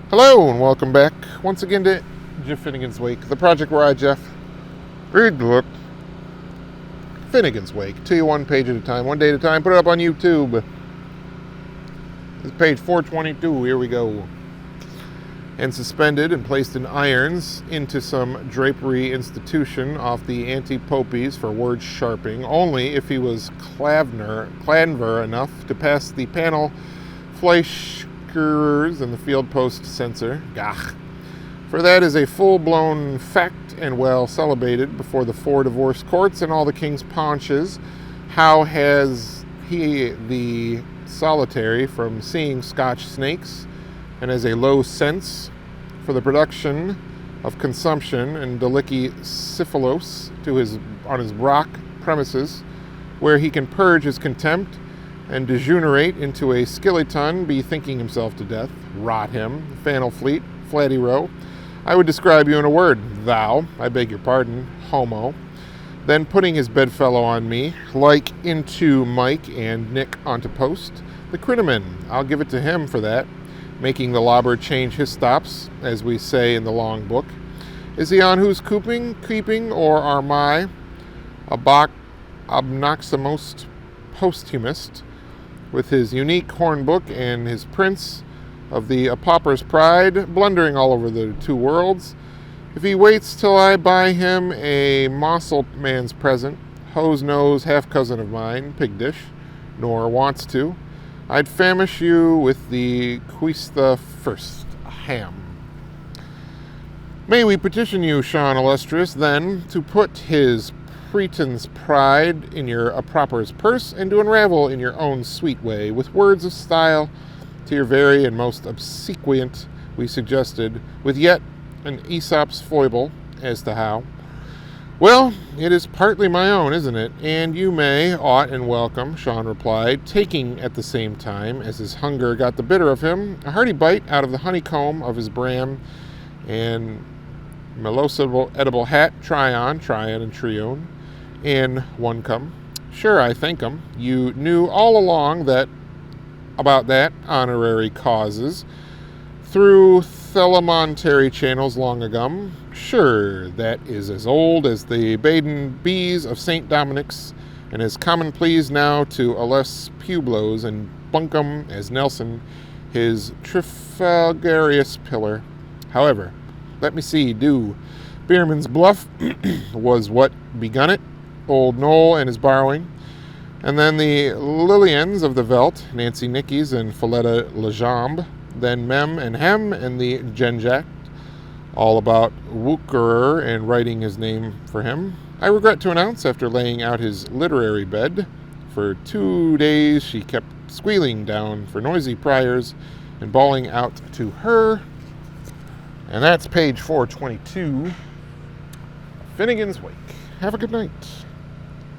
Hello and welcome back once again to Jeff Finnegan's Wake, the project where I, Jeff, read the book Finnegan's Wake to you one page at a time, one day at a time. Put it up on YouTube. This is page 422. Here we go. And suspended and placed in irons into some drapery institution off the anti-popies for word sharping, only if he was clanver enough to pass the panel Fleischkerers and the field post censor. Gach. For that is a full-blown fact and well celebrated before the 4 divorce courts and all the king's paunches. How has he, the solitary, from seeing Scotch snakes, and has a low sense for the production of consumption and delicky syphilos on his rock premises, where he can purge his contempt and degenerate into a skeleton, be thinking himself to death, rot him, Fannel Fleet, Flatty Row. I would describe you in a word, thou, I beg your pardon, homo. Then putting his bedfellow on me, like into Mike and Nick onto post, the crinoman, I'll give it to him for that, making the lobber change his stops, as we say in the long book. Is he on who's creeping, or are my obnoximost posthumist, with his unique horn book and his prince of the pauper's pride, blundering all over the two worlds? If he waits till I buy him a mossel man's present, hose nose half-cousin of mine, pig dish, nor wants to, I'd famish you with the cuista first, a ham. May we petition you, Sean Illustrious, then, to put his pretense pride in your proper's purse, and to unravel in your own sweet way, with words of style, to your very and most obsequient, we suggested, with yet an Aesop's foible as to how. Well, it is partly my own, isn't it? And you may, ought, and welcome, Sean replied, taking at the same time, as his hunger got the better of him, a hearty bite out of the honeycomb of his bram and melosable edible hat, Tryon, and Trione, and one come. Sure, I thank 'em. You knew all along about that honorary causes, through thelamontary channels long ago. Sure, that is as old as the Baden bees of St. Dominic's, and as common pleas now to Aulus Pueblos and Bunkum as Nelson his Trafalgarius pillar. However, let me see, Bierman's bluff was what begun it, old Noel and his borrowing, and then the Lillians of the Veldt, Nancy Nickies and Folletta Lejambe, then Mem and Hem and the Genjact, all about Wookerer and writing his name for him. I regret to announce, after laying out his literary bed, for 2 days she kept squealing down for noisy priors and bawling out to her. And that's page 422, Finnegan's Wake. Have a good night.